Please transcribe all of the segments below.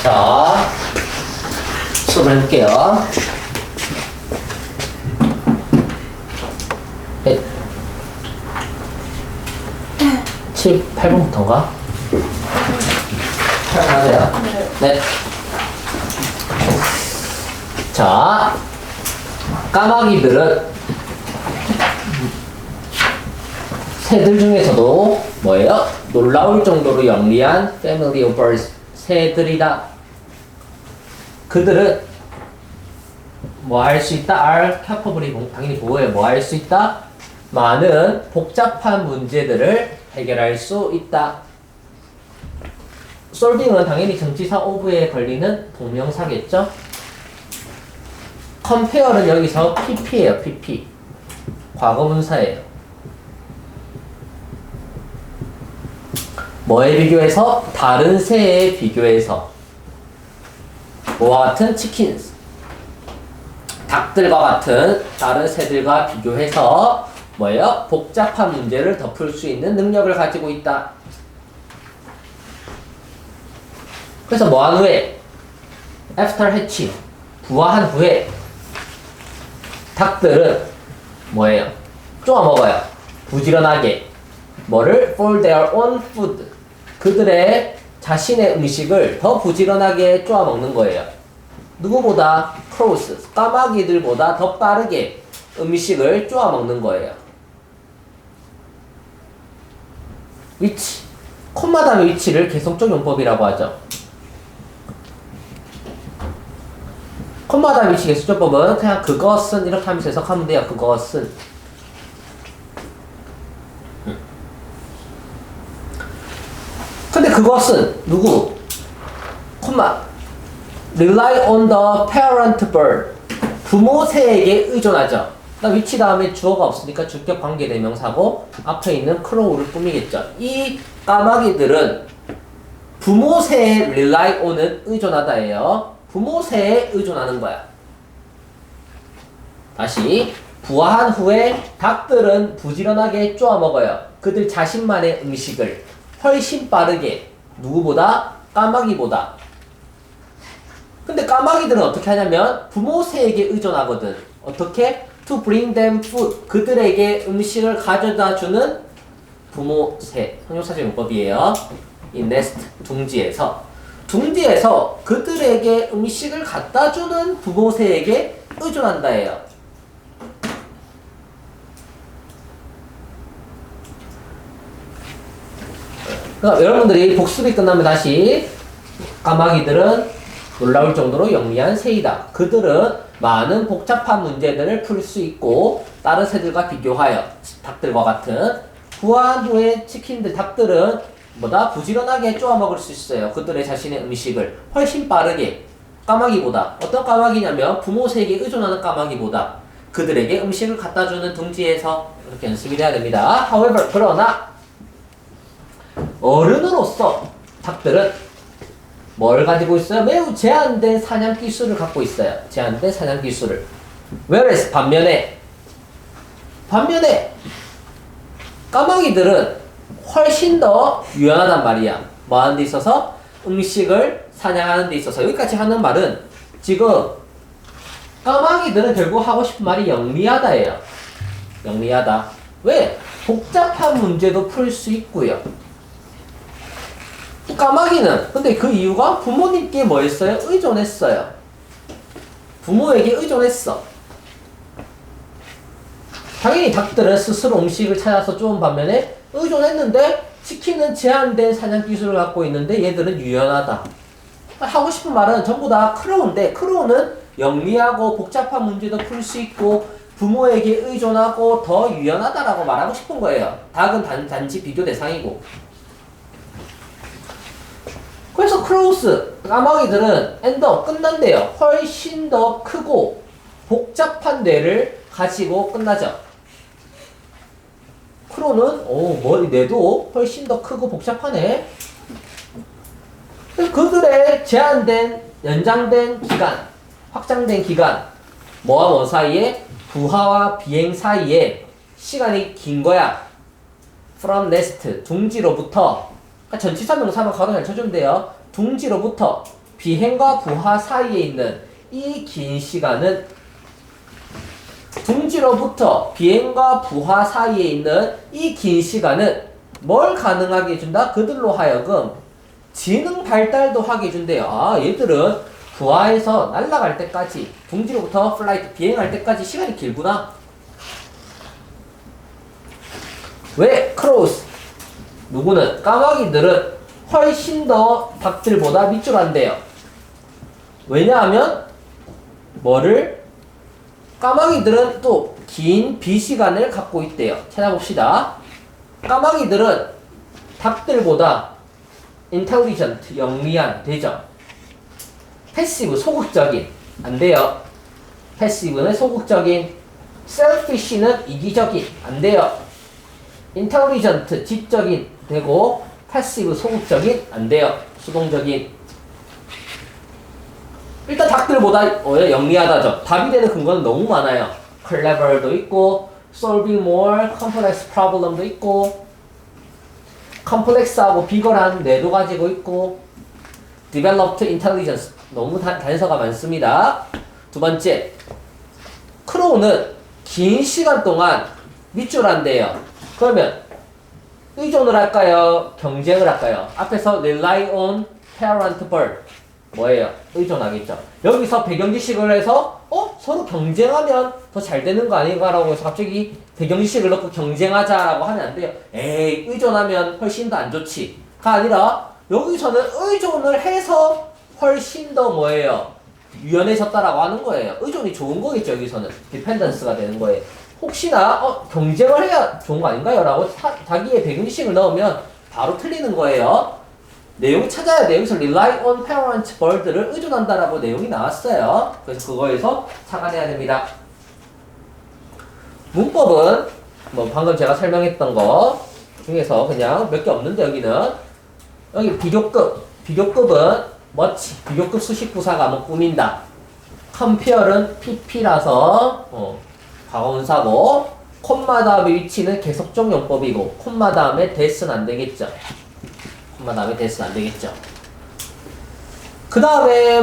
자, 수업을 해볼게요. 7, 8번부터인가? 하세요. 네. 자, 까마귀들은 새들 중에서도 뭐예요? 놀라울 정도로 영리한 family of birds, 새들이다. 그들은 뭐 할 수 있다? are capable이 당연히 보호해. 뭐 할 수 있다? 많은 복잡한 문제들을 해결할 수 있다. solving은 당연히 전치사 of에 걸리는 동명사겠죠? compare는 여기서 pp예요. pp. 과거분사예요. 뭐에 비교해서? 다른 새에 비교해서. 뭐와 같은? 치킨스. 닭들과 같은 다른 새들과 비교해서 뭐예요? 복잡한 문제를 덮을 수 있는 능력을 가지고 있다. 그래서 뭐한 후에? After hatching. 부화한 후에 닭들은 뭐예요? 쪼아 먹어요. 부지런하게. 뭐를? For their own food. 그들의 자신의 음식을 더 부지런하게 쪼아 먹는 거예요. 누구보다? crows. 까마귀들보다 더 빠르게 음식을 쪼아 먹는 거예요. 위치. 콤마 다음의 위치를 계속적 용법이라고 하죠. 콤마 다음의 위치 계속적법은 그냥 그것은 이렇게 하면서 해석하면 돼요. 그것은. 근데 그것은 누구? 콤마 rely on the parent bird. 부모 새에게 의존하죠. 위치 다음에 주어가 없으니까 주격 관계대명사고 앞에 있는 crow를 꾸미겠죠. 이 까마귀들은 부모 새에 rely on은 의존하다예요. 부모 새에 의존하는 거야. 다시 부화한 후에 닭들은 부지런하게 쪼아 먹어요. 그들 자신만의 음식을 훨씬 빠르게. 누구보다? 까마귀보다. 근데 까마귀들은 어떻게 하냐면 부모 새에게 의존하거든. 어떻게? To bring them food. 그들에게 음식을 가져다 주는 부모 새. 형용사적 용법이에요. In nest. 둥지에서. 둥지에서 그들에게 음식을 갖다 주는 부모 새에게 의존한다예요. 그러니까 여러분들이 복습이 끝나면 다시 까마귀들은 놀라울 정도로 영리한 새이다. 그들은 많은 복잡한 문제들을 풀 수 있고 다른 새들과 비교하여 닭들과 같은 부화한 후에 치킨들 닭들은 뭐다? 부지런하게 쪼아 먹을 수 있어요. 그들의 자신의 음식을 훨씬 빠르게. 까마귀보다. 어떤 까마귀냐면 부모 새에게 의존하는 까마귀보다 그들에게 음식을 갖다 주는 둥지에서. 이렇게 연습이 돼야 됩니다. However, 그러나 어른으로서 닭들은 뭘 가지고 있어요? 매우 제한된 사냥 기술을 갖고 있어요. 제한된 사냥 기술을. Whereas 반면에 까마귀들은 훨씬 더 유연하단 말이야. 뭐 하는 데 있어서? 음식을 사냥하는 데 있어서. 여기까지 하는 말은 지금 까마귀들은 결국 하고 싶은 말이 영리하다예요. 영리하다. 왜? 복잡한 문제도 풀 수 있고요. 까마귀는 근데 그 이유가 부모님께 뭐 했어요? 의존했어요. 부모에게 의존했어. 당연히 닭들은 스스로 음식을 찾아서 쪼은 반면에 의존했는데 치킨은 제한된 사냥 기술을 갖고 있는데 얘들은 유연하다. 하고 싶은 말은 전부 다 크로우인데 크로우는 영리하고 복잡한 문제도 풀 수 있고 부모에게 의존하고 더 유연하다라고 말하고 싶은 거예요. 닭은 단지 비교 대상이고. 그래서 크로우스, 까마귀들은 엔더 끝난대요. 훨씬 더 크고 복잡한 뇌를 가지고 끝나죠. 크로우는 뇌도 훨씬 더 크고 복잡하네. 그들의 제한된 연장된 기간, 확장된 기간, 뭐와 뭐 사이에? 부화와 비행 사이에 시간이 긴 거야. From nest, 둥지로부터. 전치사 명사만 가로 잘 쳐주면 돼요. 둥지로부터 비행과 부하 사이에 있는 이 긴 시간은 둥지로부터 비행과 부하 사이에 있는 이 긴 시간은 뭘 가능하게 해준다? 그들로 하여금 지능 발달도 하게 해준대요. 아, 얘들은 부하에서 날아갈 때까지, 둥지로부터 플라이트 비행할 때까지 시간이 길구나. 왜? 크로우스 누구는? 까마귀들은 훨씬 더 닭들보다 밑줄한대요. 왜냐하면 뭐를? 까마귀들은 또 긴 비시간을 갖고 있대요. 찾아봅시다. 까마귀들은 닭들보다 intelligent, 영리한, 되죠. 패시브, 소극적인, 안 돼요. 패시브는 소극적인, selfish는 이기적인, 안 돼요. intelligent, 지적인, 되고, 패시브, 소극적인, 안 돼요. 수동적인. 일단 닭들보다 영리하다죠. 답이 되는 근거는 너무 많아요. clever도 있고, solving more complex problem도 있고, 컴플렉스하고 비거한 뇌도 가지고 있고, developed intelligence 너무 단서가 많습니다. 두 번째, 크로우는 긴 시간 동안 밑줄한대요. 그러면 의존을 할까요? 경쟁을 할까요? 앞에서 rely on parent bird 뭐예요? 의존하겠죠. 여기서 배경지식을 해서 서로 경쟁하면 더 잘 되는 거 아닌가라고 해서 갑자기 배경지식을 넣고 경쟁하자라고 하면 안 돼요. 에이, 의존하면 훨씬 더 안 좋지 가 아니라 여기서는 의존을 해서 훨씬 더 뭐예요? 유연해졌다라고 하는 거예요. 의존이 좋은 거겠죠. 여기서는 디펜던스가 되는 거예요. 혹시나 경쟁을 해야 좋은 거 아닌가요? 라고 자기의 배경지식을 넣으면 바로 틀리는 거예요. 내용 찾아야 돼요. 여기서 rely on parent bird를 의존한다라고 내용이 나왔어요. 그래서 그거에서 착안해야 됩니다. 문법은 뭐 방금 제가 설명했던 거 중에서 그냥 몇 개 없는데 여기 비교급은 much, 비교급 수식 부사 과목 꾸민다. compare은 pp라서 과거분사고, 콤마 다음의 위치는 계속적 용법이고, 콤마 다음에 that은 안 되겠죠. 그 다음에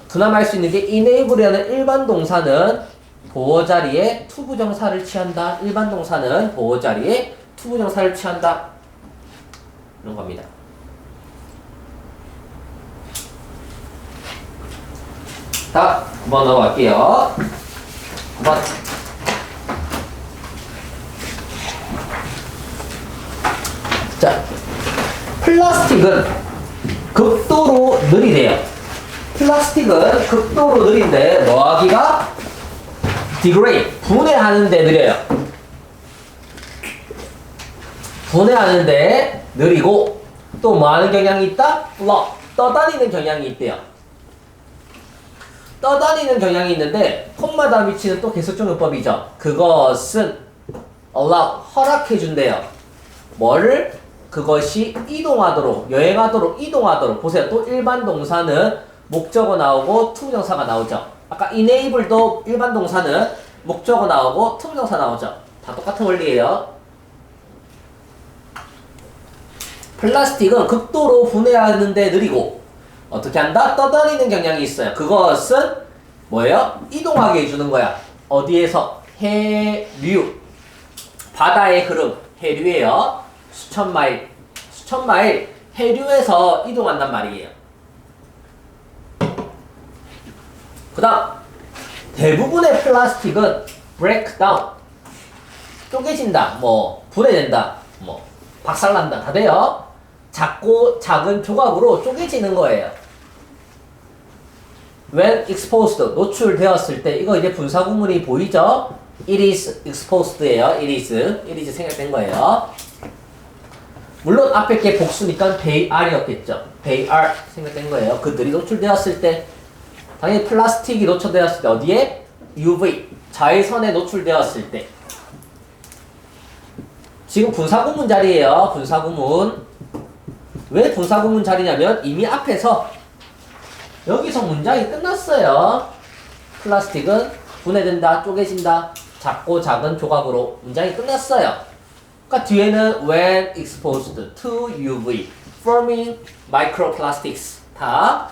그나마 할 수 있는 게 enable이라는 일반 동사는 보어 자리에 투부정사를 취한다. 일반 동사는 보어 자리에 투부정사를 취한다. 이런 겁니다. 자, 9번 넘어갈게요. 9번. 자, 플라스틱은 극도로 느리대요. 플라스틱은 극도로 느린데 뭐하기가? degrade, 분해하는데 느려요. 분해하는데 느리고 또 뭐하는 경향이 있다? float, 떠다니는 경향이 있대요. 떠다니는 경향이 있는데 콤마다 위치는 또 계속적 용법이죠. 그것은 allow, 허락해준대요. 뭐를? 그것이 이동하도록, 여행하도록, 이동하도록. 보세요. 또 일반 동사는 목적어 나오고 투부정사가 나오죠. 아까 enable도 일반 동사는 목적어 나오고 투부정사 나오죠. 다 똑같은 원리예요. 플라스틱은 극도로 분해하는데 느리고 어떻게 한다? 떠다니는 경향이 있어요. 그것은 뭐예요? 이동하게 해주는 거야. 어디에서? 해류. 바다의 흐름. 해류예요. 수천 마일 해류에서 이동한단 말이에요. 그 다음 대부분의 플라스틱은 break down, 쪼개진다, 분해된다, 박살난다, 다 돼요. 작고 작은 조각으로 쪼개지는 거예요. when exposed, 노출되었을 때, 이거 이제 분사구문이 보이죠? it is exposed예요. it is 생략된 거예요. 물론 앞에 게 복수니까 they are였겠죠. they are 생략된 거예요. 그들이 노출되었을 때, 당연히 플라스틱이 노출되었을 때 어디에? UV, 자외선에 노출되었을 때. 지금 분사구문 자리예요. 분사구문. 왜 분사구문 자리냐면 이미 앞에서 여기서 문장이 끝났어요. 플라스틱은 분해된다, 쪼개진다, 작고 작은 조각으로 문장이 끝났어요. 그러니까 뒤에는 when exposed to UV, forming microplastics 다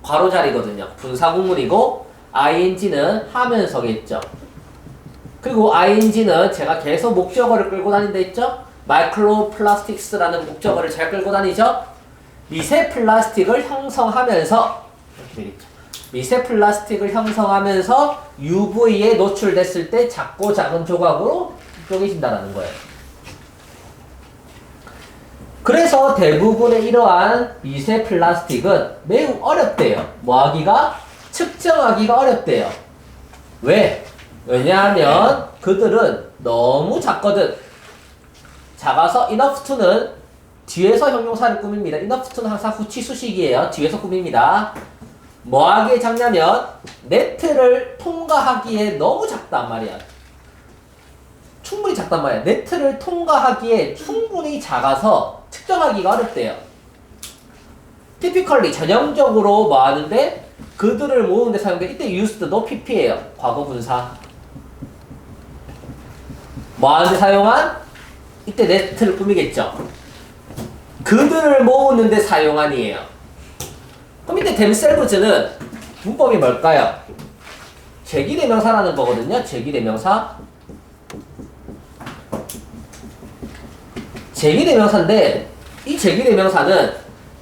괄호자리거든요. 분사구문이고 ing는 하면서겠죠. 그리고 ing는 제가 계속 목적어를 끌고 다닌다 했죠? 마이크로플라스틱스라는 목적어를 잘 끌고 다니죠? 미세 플라스틱을 형성하면서 이렇게 되겠죠. 미세 플라스틱을 형성하면서 UV에 노출됐을 때 작고 작은 조각으로 쪼개진다는 거예요. 그래서 대부분의 이러한 미세 플라스틱은 매우 어렵대요. 뭐하기가? 측정하기가 어렵대요. 왜? 왜냐하면 그들은 너무 작거든. 작아서 enough to는 뒤에서 형용사를 꾸밉니다. enough to는 항상 후치수식이에요. 뒤에서 꾸밉니다. 뭐하기에 작냐면 네트를 통과하기에 너무 작단 말이야. 충분히 작단 말이야. 네트를 통과하기에 충분히 작아서 측정하기가 어렵대요. typically 전형적으로 뭐 하는데 그들을 모으는 데 사용돼. 이때 used 도 pp예요. 과거 분사. 뭐 하는 데 사용한? 이때 네트를 꾸미겠죠. 그들을 모으는 데 사용한이에요. 그럼 이때 themselves는 문법이 뭘까요? 제기대명사라는 거거든요. 제기대명사. 제기대명사인데 이 제기대명사는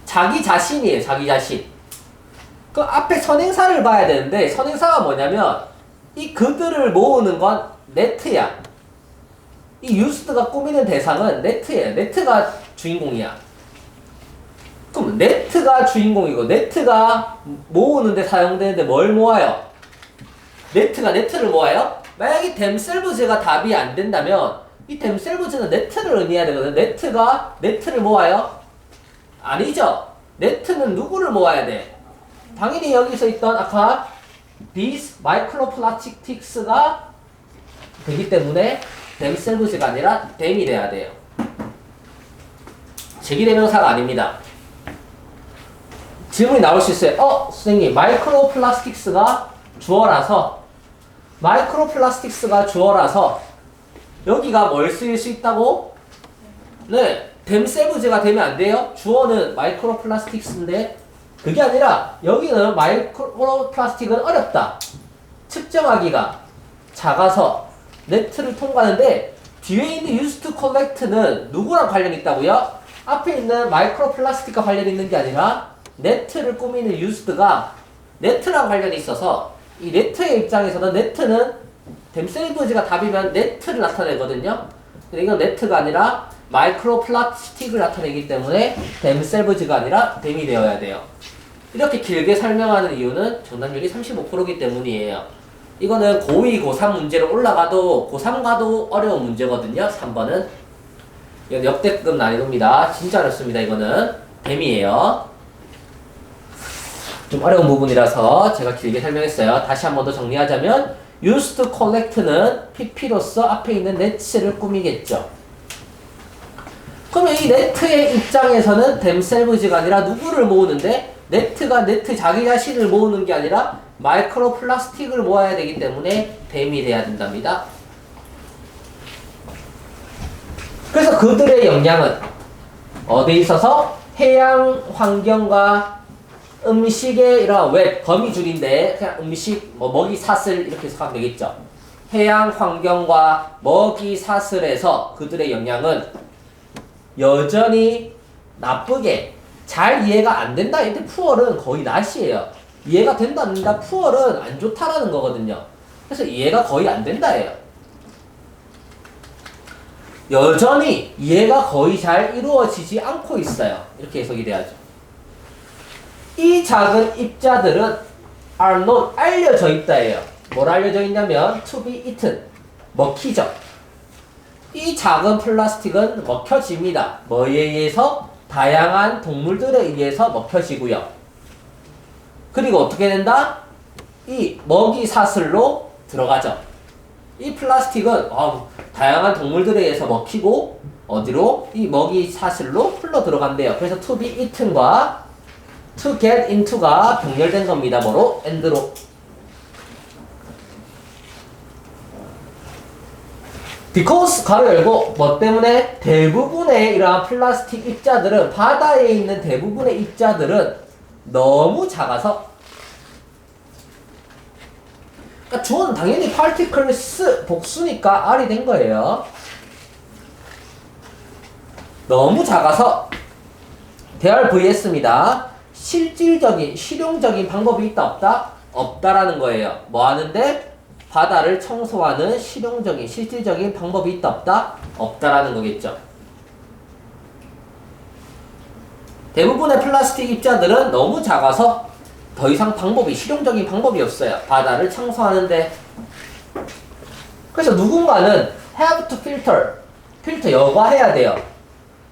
자기 자신이에요. 자기 자신. 그 앞에 선행사를 봐야 되는데 선행사가 뭐냐면 이 그들을 모으는 건 네트야. 이 used가 꾸미는 대상은 네트예요. 네트가 주인공이야. 그럼 네트가 주인공이고 네트가 모으는데 사용되는데 뭘 모아요? 네트가 네트를 모아요? 만약에 themselves가 답이 안 된다면 이 themselves는 네트를 의미해야 되거든. 네트가 네트를 모아요? 아니죠. 네트는 누구를 모아야 돼? 당연히 여기서 있던 아까 these microplastics가 되기 때문에 themselves가 아니라 them이 돼야 돼요. 제기대명사가 아닙니다. 질문이 나올 수 있어요. 선생님, 마이크로플라스틱스가 주어라서 여기가 뭘 쓰일 수 있다고? 네, themselves가 되면 안 돼요. 주어는 마이크로플라스틱스인데 그게 아니라 여기는 마이크로플라스틱은 어렵다. 측정하기가 작아서 네트를 통과하는데 뒤에 있는 used to collect는 누구랑 관련이 있다고요? 앞에 있는 마이크로플라스틱과 관련이 있는 게 아니라 네트를 꾸미는 used가 네트랑 관련이 있어서 이 네트의 입장에서는 네트는 themselves가 답이면 네트를 나타내거든요. 근데 이건 네트가 아니라 마이크로플라스틱을 나타내기 때문에 themselves가 아니라 them이 되어야 돼요. 이렇게 길게 설명하는 이유는 정답률이 35%이기 때문이에요. 이거는 고2, 고3 문제로 올라가도 고3가도 어려운 문제거든요. 3번은. 이건 역대급 난이도입니다. 진짜 어렵습니다. 이거는 them이에요. 좀 어려운 부분이라서 제가 길게 설명했어요. 다시 한 번 더 정리하자면 used to collect는 pp로서 앞에 있는 net를 꾸미겠죠. 그러면 이 네트의 입장에서는 themselves가 아니라 누구를 모으는데 네트가 네트 자기 자신을 모으는 게 아니라 마이크로플라스틱을 모아야 되기 때문에 them이 돼야 된답니다. 그래서 그들의 영향은 어디에 있어서 해양 환경과 음식의 이런 거미줄인데 그냥 음식, 먹이 사슬 이렇게 해석하면 되겠죠. 해양 환경과 먹이 사슬에서 그들의 영향은 여전히 나쁘게 잘 이해가 안 된다. 이때 푸얼은 거의 낫이에요. 이해가 된다 안 된다. 푸얼은 안 좋다라는 거거든요. 그래서 이해가 거의 안 된다예요. 여전히 이해가 거의 잘 이루어지지 않고 있어요. 이렇게 해석이 돼야죠. 이 작은 입자들은 are known, 알려져 있다예요. 뭘 알려져 있냐면 to be eaten, 먹히죠. 이 작은 플라스틱은 먹혀집니다. 뭐에 의해서? 다양한 동물들에 의해서 먹혀지고요. 그리고 어떻게 된다? 이 먹이 사슬로 들어가죠. 이 플라스틱은 다양한 동물들에 의해서 먹히고 어디로? 이 먹이 사슬로 흘러 들어간대요. 그래서 to be eaten과 to get into가 병렬된 겁니다. 뭐로? and로. because 가로 열고 뭐 때문에 대부분의 이러한 플라스틱 입자들은 바다에 있는 대부분의 입자들은 너무 작아서. 그러니까 주어는 당연히 particles 복수니까 R이 된 거예요. 너무 작아서 대할 vs입니다. 실질적인, 실용적인 방법이 있다 없다? 없다라는 거예요. 뭐 하는데? 바다를 청소하는 실용적인, 실질적인 방법이 있다 없다? 없다라는 거겠죠. 대부분의 플라스틱 입자들은 너무 작아서 더 이상 방법이, 실용적인 방법이 없어요. 바다를 청소하는데. 그래서 누군가는 have to 필터 여과해야 돼요.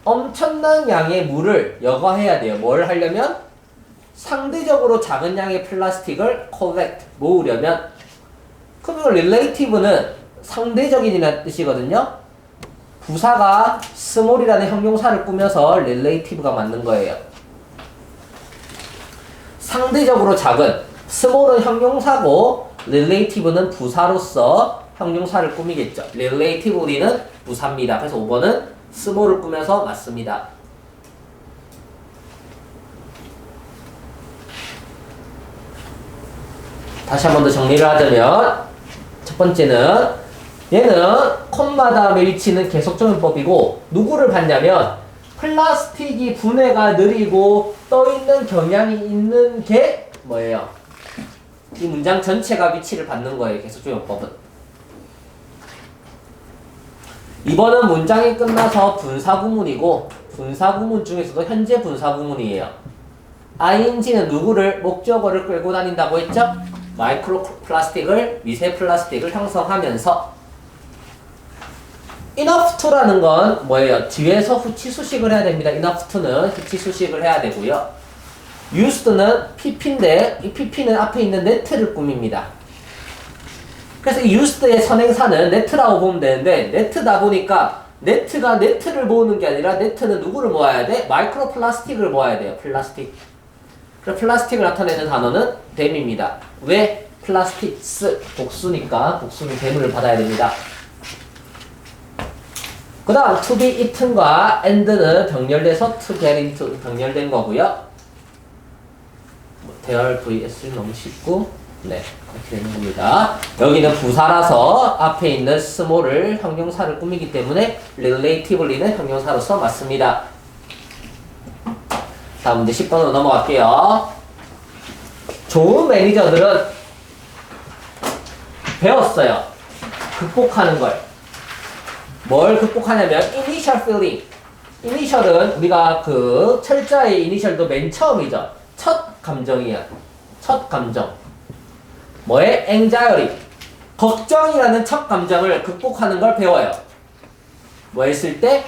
엄청난 양의 물을 여과해야 돼요. 뭘 하려면? 상대적으로 작은 양의 플라스틱을 collect, 모으려면. 그러면 relative는 상대적인이라는 뜻이거든요. 부사가 small이라는 형용사를 꾸며서 relative가 맞는 거예요. 상대적으로 작은, small은 형용사고 relative는 부사로서 형용사를 꾸미겠죠. relatively는 부사입니다. 그래서 5번은 small을 꾸며서 맞습니다. 다시 한 번 더 정리를 하자면 첫 번째는 얘는 콤마 다음에 위치는 계속적용법이고 누구를 봤냐면 플라스틱이 분해가 느리고 떠있는 경향이 있는 게 뭐예요? 이 문장 전체가 위치를 받는 거예요. 계속적용법은. 2번은 문장이 끝나서 분사구문이고 분사구문 중에서도 현재 분사구문이에요. ing는 누구를 목적어를 끌고 다닌다고 했죠? 마이크로 플라스틱을, 미세 플라스틱을 형성하면서. enough to라는 건 뭐예요? 뒤에서 후치 수식을 해야 됩니다. enough to는 후치 수식을 해야 되고요. used는 pp인데 이 pp는 앞에 있는 net를 꾸밉니다. 그래서 이 used의 선행사는 net라고 보면 되는데 net다 보니까 net가 net를 모으는 게 아니라 net는 누구를 모아야 돼? 마이크로 플라스틱을 모아야 돼요. 플라스틱. 그래서 플라스틱을 나타내는 단어는 them입니다. 왜? 플라스틱스 복수니까 복수는 them을 받아야 됩니다. 그 다음 to be eaten과 and는 병렬돼서 to get into 병렬된 거고요. 대열 vs 너무 쉽고 네 그렇게 되는 겁니다. 여기는 부사라서 앞에 있는 small을 형용사를 꾸미기 때문에 relatively는 형용사로서 맞습니다. 다음 문제 10번으로 넘어갈게요. 좋은 매니저들은 배웠어요. 극복하는 걸. 뭘 극복하냐면 initial feeling. initial은 우리가 그 철자의 initial도 맨 처음이죠. 첫 감정이야. 첫 감정. 뭐에? anxiety. 걱정이라는 첫 감정을 극복하는 걸 배워요. 뭐 했을 때?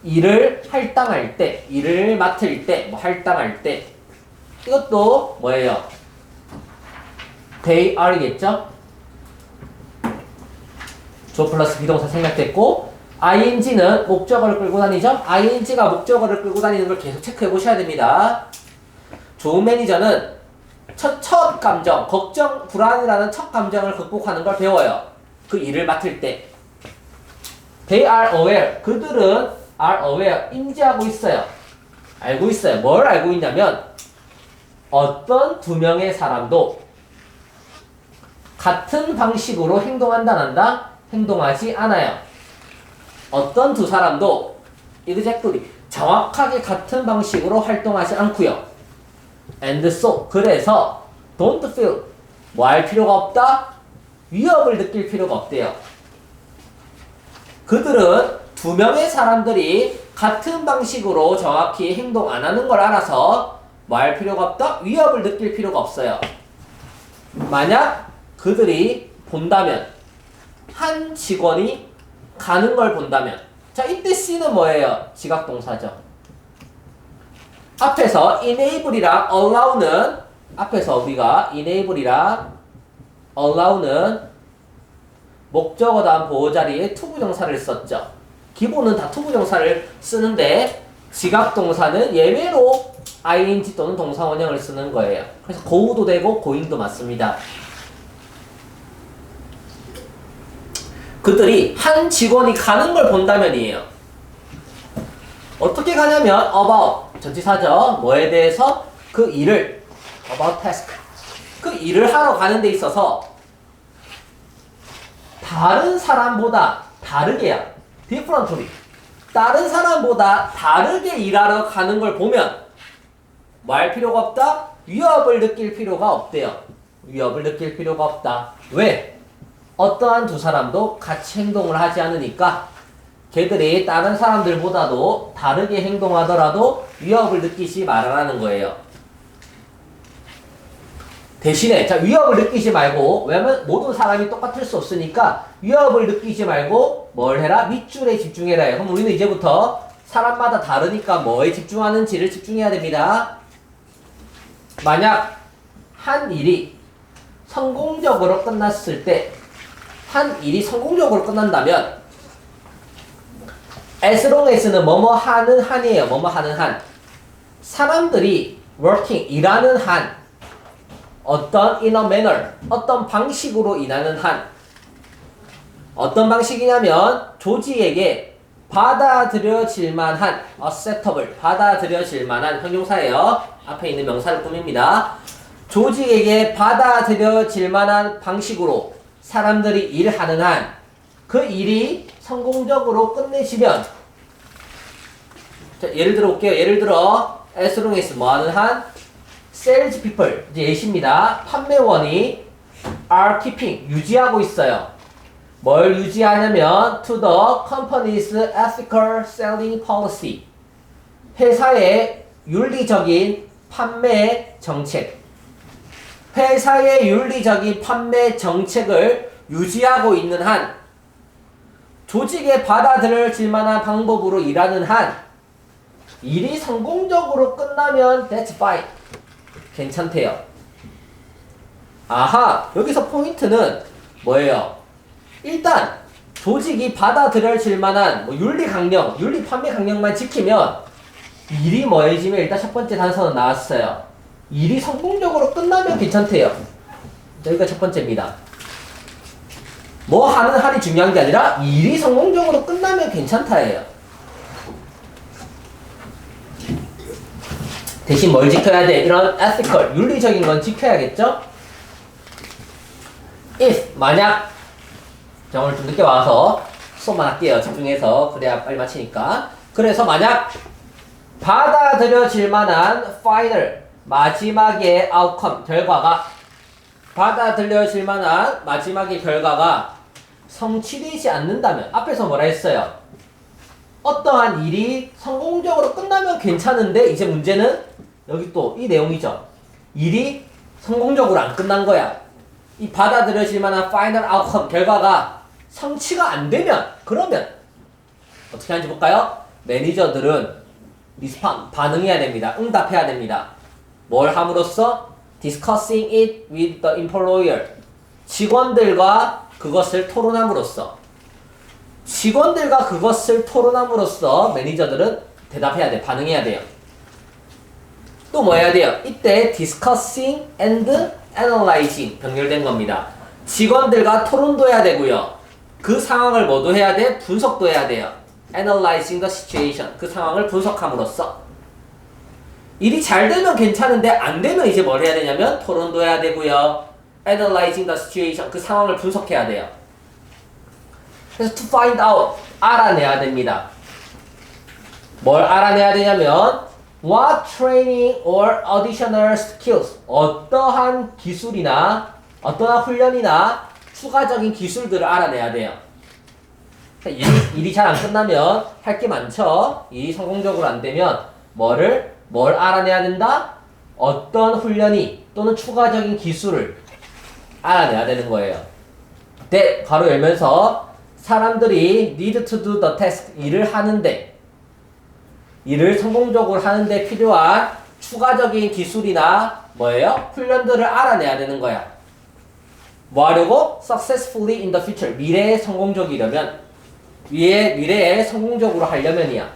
일을 할당할 때, 일을 맡을 때, 뭐 할당할 때. 이것도 뭐예요? they are겠죠? 주어 플러스 비동사 생략됐고 ing는 목적어를 끌고 다니죠? ing가 목적어를 끌고 다니는 걸 계속 체크해 보셔야 됩니다. 좋은 매니저는 첫 감정, 걱정, 불안이라는 첫 감정을 극복하는 걸 배워요. 그 일을 맡을 때. They are aware. 그들은 are aware. 인지하고 있어요. 알고 있어요. 뭘 알고 있냐면 어떤 두 명의 사람도 같은 방식으로 행동한다 난다? 행동하지 않아요. 어떤 두 사람도 exactly 정확하게 같은 방식으로 활동하지 않고요. And so 그래서 don't feel 뭐 할 필요가 없다? 위협을 느낄 필요가 없대요. 그들은 두 명의 사람들이 같은 방식으로 정확히 행동 안 하는 걸 알아서 뭐 할 필요가 없다? 위협을 느낄 필요가 없어요. 만약 그들이 본다면 한 직원이 가는 걸 본다면 자 이때 C는 뭐예요? 지각동사죠. 앞에서 enable이랑 allow는 앞에서 우리가 enable이랑 allow는 목적어 다음 보호자리에 투부정사를 썼죠. 기본은 다 투부정사를 쓰는데 지각동사는 예외로 ing 또는 동사원형을 쓰는 거예요. 그래서 go도 되고 going도 맞습니다. 그들이 한 직원이 가는 걸 본다면이에요. 어떻게 가냐면 about 전치사죠. 뭐에 대해서? 그 일을 about task. 그 일을 하러 가는 데 있어서 다른 사람보다 다르게야. differently. 다른 사람보다 다르게 일하러 가는 걸 보면 뭐 할 필요가 없다? 위협을 느낄 필요가 없대요. 위협을 느낄 필요가 없다. 왜? 어떠한 두 사람도 같이 행동을 하지 않으니까 걔들이 다른 사람들보다도 다르게 행동하더라도 위협을 느끼지 말아라는 거예요. 대신에 자 위협을 느끼지 말고 왜냐면 모든 사람이 똑같을 수 없으니까 위협을 느끼지 말고 뭘 해라? 밑줄에 집중해라 해요. 그럼 우리는 이제부터 사람마다 다르니까 뭐에 집중하는지를 집중해야 됩니다. 만약 한 일이 성공적으로 끝났을 때 한 일이 성공적으로 끝난다면 as long as는 뭐뭐 하는 한이에요. 뭐뭐 하는 한. 사람들이 working 일하는 한 어떤 in a manner 어떤 방식으로 일하는 한 어떤 방식이냐면 조직에게 받아들여질 만한 acceptable 받아들여질 만한 형용사예요. 앞에 있는 명사를 꾸밉니다. 조직에게 받아들여질 만한 방식으로 사람들이 일하는 한 그 일이 성공적으로 끝내지면 자, 예를 들어 볼게요. 예를 들어 as long as 뭐하는 한 sales people 이제 예시입니다. 판매원이 are keeping 유지하고 있어요. 뭘 유지하냐면 to the company's ethical selling policy 회사의 윤리적인 판매 정책 회사의 윤리적인 판매 정책을 유지하고 있는 한 조직에 받아들여질 만한 방법으로 일하는 한 일이 성공적으로 끝나면 that's fine. 괜찮대요. 아하, 여기서 포인트는 뭐예요? 일단 조직이 받아들여질 만한 뭐 윤리 강령, 윤리 판매 강령만 지키면 일이 뭐해지면 일단 첫 번째 단서는 나왔어요. 일이 성공적으로 끝나면 괜찮대요. 여기가 첫 번째입니다. 뭐 하는 한이 중요한 게 아니라 일이 성공적으로 끝나면 괜찮다예요. 대신 뭘 지켜야 돼? 이런 ethical, 윤리적인 건 지켜야겠죠? if, 만약 오늘 좀 늦게 와서 수업만 할게요. 집중해서 그래야 빨리 마치니까. 그래서 만약 받아들여질 만한 final, 마지막의 outcome, 결과가 받아들여질 만한 마지막의 결과가 성취되지 않는다면 앞에서 뭐라 했어요? 어떠한 일이 성공적으로 끝나면 괜찮은데 이제 문제는 여기 또 이 내용이죠. 일이 성공적으로 안 끝난 거야. 이 받아들여질 만한 final outcome 결과가 성취가 안 되면 그러면 어떻게 하는지 볼까요? 매니저들은 리스폰 반응해야 됩니다. 응답해야 됩니다. 뭘 함으로써? discussing it with the employer 직원들과 그것을 토론함으로써 직원들과 그것을 토론함으로써 매니저들은 대답해야 돼. 반응해야 돼요. 또 뭐 해야 돼요? 이때 discussing and analyzing 병렬된 겁니다. 직원들과 토론도 해야 되고요. 그 상황을 뭐도 해야 돼? 분석도 해야 돼요. analyzing the situation 그 상황을 분석함으로써 일이 잘 되면 괜찮은데 안 되면 이제 뭘 해야 되냐면 토론도 해야 되고요. analyzing the situation 그 상황을 분석해야 돼요. 그래서 to find out 알아내야 됩니다. 뭘 알아내야 되냐면 what training or additional skills 어떠한 기술이나 어떠한 훈련이나 추가적인 기술들을 알아내야 돼요. 일이 잘 안 끝나면 할 게 많죠. 일이 성공적으로 안 되면 뭘 알아내야 된다? 어떤 훈련이 또는 추가적인 기술을 알아내야 되는 거예요. that 가로 열면서 사람들이 need to do the task 일을 하는데 일을 성공적으로 하는데 필요한 추가적인 기술이나 뭐예요? 훈련들을 알아내야 되는 거야. 뭐 하려고? successfully in the future 미래에 성공적이려면 미래에 성공적으로 하려면이야.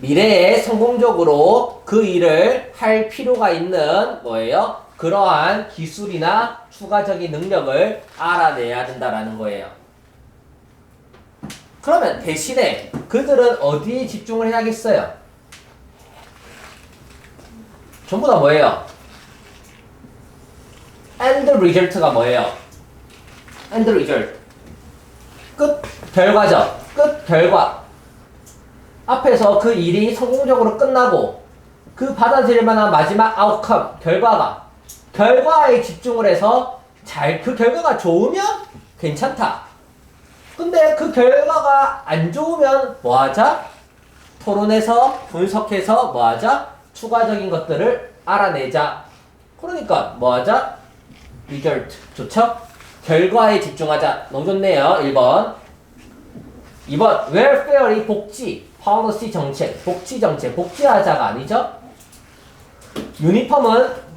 미래에 성공적으로 그 일을 할 필요가 있는 뭐예요? 그러한 기술이나 추가적인 능력을 알아내야 된다라는 거예요. 그러면 대신에 그들은 어디에 집중을 해야겠어요? 전부 다 뭐예요? end result가 뭐예요? end result. 끝 결과죠. 끝 결과. 앞에서 그 일이 성공적으로 끝나고 그 받아들일 만한 마지막 outcome, 결과에 집중을 해서 그 결과가 좋으면 괜찮다. 근데 그 결과가 안 좋으면 뭐 하자? 토론해서 분석해서 뭐 하자? 추가적인 것들을 알아내자. 그러니까 뭐 하자? result. 좋죠? 결과에 집중하자. 너무 좋네요. 1번. 2번. welfare이 복지, policy 정책, 복지 정책, 복지하자가 아니죠? 유니폼은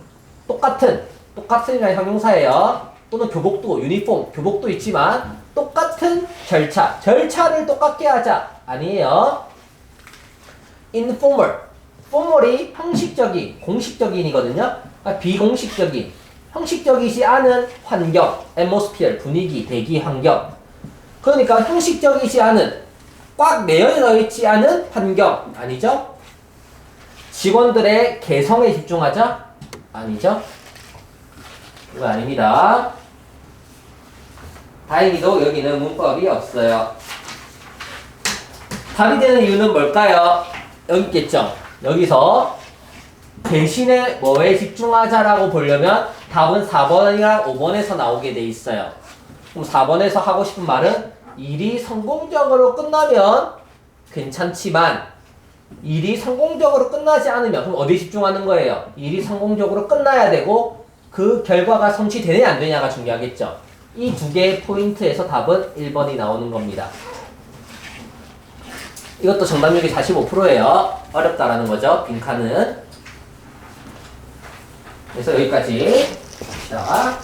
똑같은이라는 형용사예요. 또는 교복도, 유니폼, 교복도 있지만 똑같은 절차를 똑같게 하자. 아니에요. informal, formal이 형식적인, 공식적인이거든요. 그러니까 비공식적인, 형식적이지 않은 환경, atmosphere, 분위기, 대기 환경. 그러니까 형식적이지 않은, 꽉 매여져 있지 않은 환경. 아니죠? 직원들의 개성에 집중하자? 아니죠? 이거 아닙니다. 다행히도 여기는 문법이 없어요. 답이 되는 이유는 뭘까요? 여기 있겠죠? 여기서 대신에 뭐에 집중하자라고 보려면 답은 4번이랑 5번에서 나오게 돼 있어요. 그럼 4번에서 하고 싶은 말은 일이 성공적으로 끝나면 괜찮지만 일이 성공적으로 끝나지 않으면 그럼 어디에 집중하는 거예요? 일이 성공적으로 끝나야 되고 그 결과가 성취되느냐 안 되냐가 중요하겠죠. 이 두 개의 포인트에서 답은 1번이 나오는 겁니다. 이것도 정답률이 45%예요. 어렵다라는 거죠. 빈칸은. 그래서 여기까지. 자.